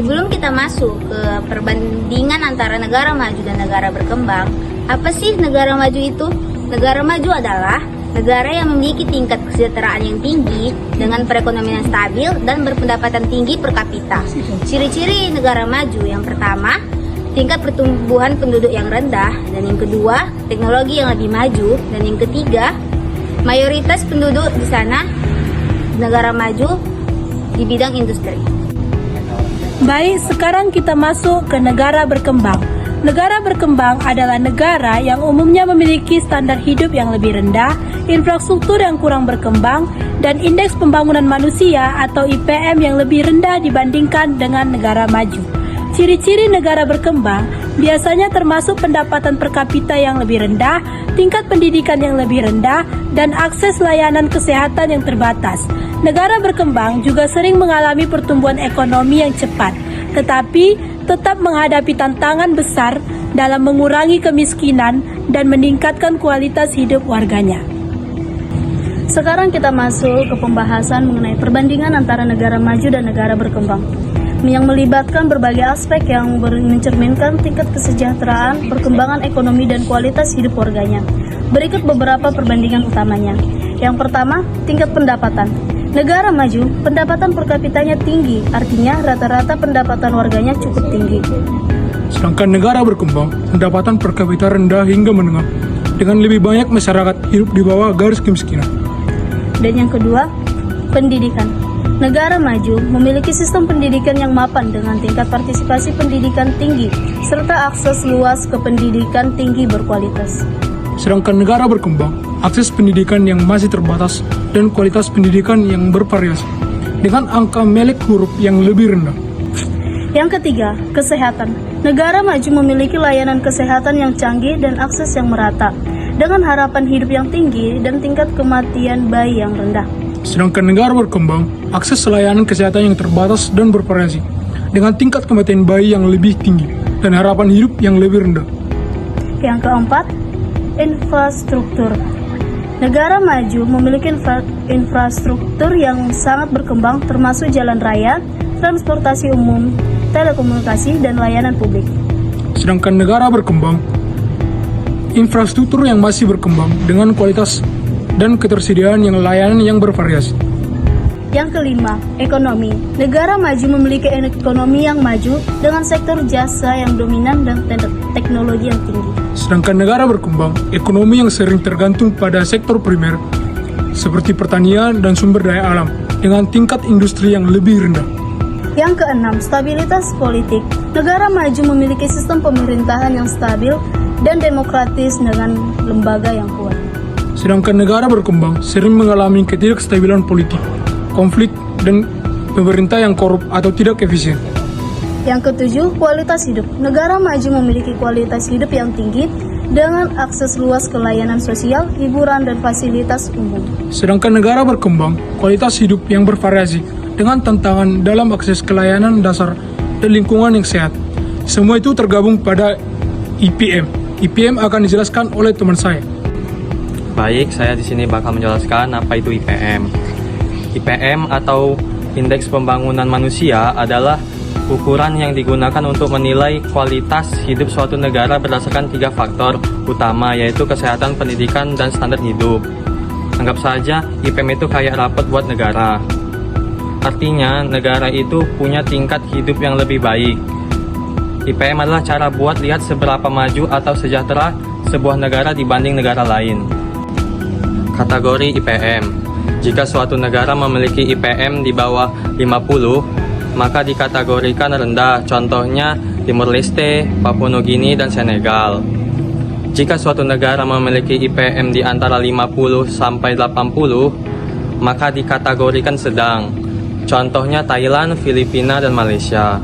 Sebelum kita masuk ke perbandingan antara negara maju dan negara berkembang, apa sih negara maju itu? Negara maju adalah negara yang memiliki tingkat kesejahteraan yang tinggi dengan perekonomian yang stabil dan berpendapatan tinggi per kapita. Ciri-ciri negara maju yang pertama, tingkat pertumbuhan penduduk yang rendah, dan yang kedua, teknologi yang lebih maju, dan yang ketiga, mayoritas penduduk di sana negara maju di bidang industri. Baik, sekarang kita masuk ke negara berkembang. Negara berkembang adalah negara yang umumnya memiliki standar hidup yang lebih rendah, infrastruktur yang kurang berkembang, dan indeks pembangunan manusia atau IPM yang lebih rendah dibandingkan dengan negara maju. Ciri-ciri negara berkembang biasanya termasuk pendapatan per kapita yang lebih rendah, tingkat pendidikan yang lebih rendah, dan akses layanan kesehatan yang terbatas. Negara berkembang juga sering mengalami pertumbuhan ekonomi yang cepat, tetapi tetap menghadapi tantangan besar dalam mengurangi kemiskinan dan meningkatkan kualitas hidup warganya. Sekarang kita masuk ke pembahasan mengenai perbandingan antara negara maju dan negara berkembang, yang melibatkan berbagai aspek yang mencerminkan tingkat kesejahteraan, perkembangan ekonomi, dan kualitas hidup warganya. Berikut beberapa perbandingan utamanya. Yang pertama, tingkat pendapatan. Negara maju, pendapatan per kapitanya tinggi, artinya rata-rata pendapatan warganya cukup tinggi. Sedangkan negara berkembang, pendapatan per kapita rendah hingga menengah, dengan lebih banyak masyarakat hidup di bawah garis kemiskinan. Dan yang kedua, pendidikan. Negara maju memiliki sistem pendidikan yang mapan dengan tingkat partisipasi pendidikan tinggi, serta akses luas ke pendidikan tinggi berkualitas. Sedangkan negara berkembang, akses pendidikan yang masih terbatas dan kualitas pendidikan yang bervariasi, dengan angka melek huruf yang lebih rendah. Yang ketiga, kesehatan. Negara maju memiliki layanan kesehatan yang canggih dan akses yang merata, dengan harapan hidup yang tinggi dan tingkat kematian bayi yang rendah. Sedangkan negara berkembang, akses layanan kesehatan yang terbatas dan bervariasi, dengan tingkat kematian bayi yang lebih tinggi dan harapan hidup yang lebih rendah. Yang keempat, infrastruktur. Negara maju memiliki infrastruktur yang sangat berkembang, termasuk jalan raya, transportasi umum, telekomunikasi, dan layanan publik. Sedangkan negara berkembang, infrastruktur yang masih berkembang dengan kualitas dan ketersediaan yang layanan yang bervariasi. Yang kelima, ekonomi. Negara maju memiliki ekonomi yang maju dengan sektor jasa yang dominan dan teknologi yang tinggi. Sedangkan negara berkembang, ekonomi yang sering tergantung pada sektor primer, seperti pertanian dan sumber daya alam, dengan tingkat industri yang lebih rendah. Yang keenam, stabilitas politik. Negara maju memiliki sistem pemerintahan yang stabil dan demokratis dengan lembaga yang kuat. Sedangkan negara berkembang sering mengalami ketidakstabilan politik, konflik, dan pemerintah yang korup atau tidak efisien. Yang ketujuh, kualitas hidup. Negara maju memiliki kualitas hidup yang tinggi dengan akses luas ke layanan sosial, hiburan, dan fasilitas umum. Sedangkan negara berkembang, kualitas hidup yang bervariasi dengan tantangan dalam akses ke layanan dasar dan lingkungan yang sehat. Semua itu tergabung pada IPM. IPM akan dijelaskan oleh teman saya. Baik, saya di sini bakal menjelaskan apa itu IPM. IPM atau Indeks Pembangunan Manusia adalah ukuran yang digunakan untuk menilai kualitas hidup suatu negara berdasarkan 3 faktor utama, yaitu kesehatan, pendidikan, dan standar hidup. Anggap saja IPM itu kayak rapot buat negara. Artinya, negara itu punya tingkat hidup yang lebih baik. IPM adalah cara buat lihat seberapa maju atau sejahtera sebuah negara dibanding negara lain. Kategori IPM. Jika suatu negara memiliki IPM di bawah 50, maka dikategorikan rendah, contohnya Timur Leste, Papua Nugini, dan Senegal. Jika suatu negara memiliki IPM di antara 50 sampai 80, maka dikategorikan sedang, contohnya Thailand, Filipina, dan Malaysia.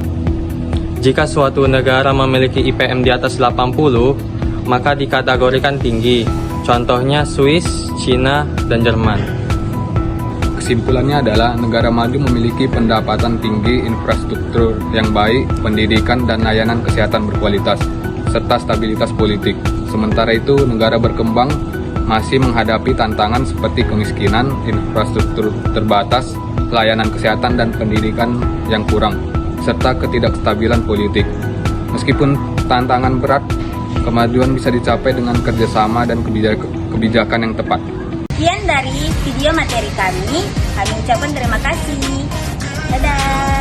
Jika suatu negara memiliki IPM di atas 80, maka dikategorikan tinggi, contohnya Swiss, Cina, dan Jerman. Kesimpulannya adalah negara maju memiliki pendapatan tinggi, infrastruktur yang baik, pendidikan dan layanan kesehatan berkualitas, serta stabilitas politik. Sementara itu, negara berkembang masih menghadapi tantangan seperti kemiskinan, infrastruktur terbatas, layanan kesehatan dan pendidikan yang kurang, serta ketidakstabilan politik. Meskipun tantangan berat, kemajuan bisa dicapai dengan kerjasama dan kebijakan yang tepat. Sekian dari video materi kami ucapkan terima kasih. Dadah.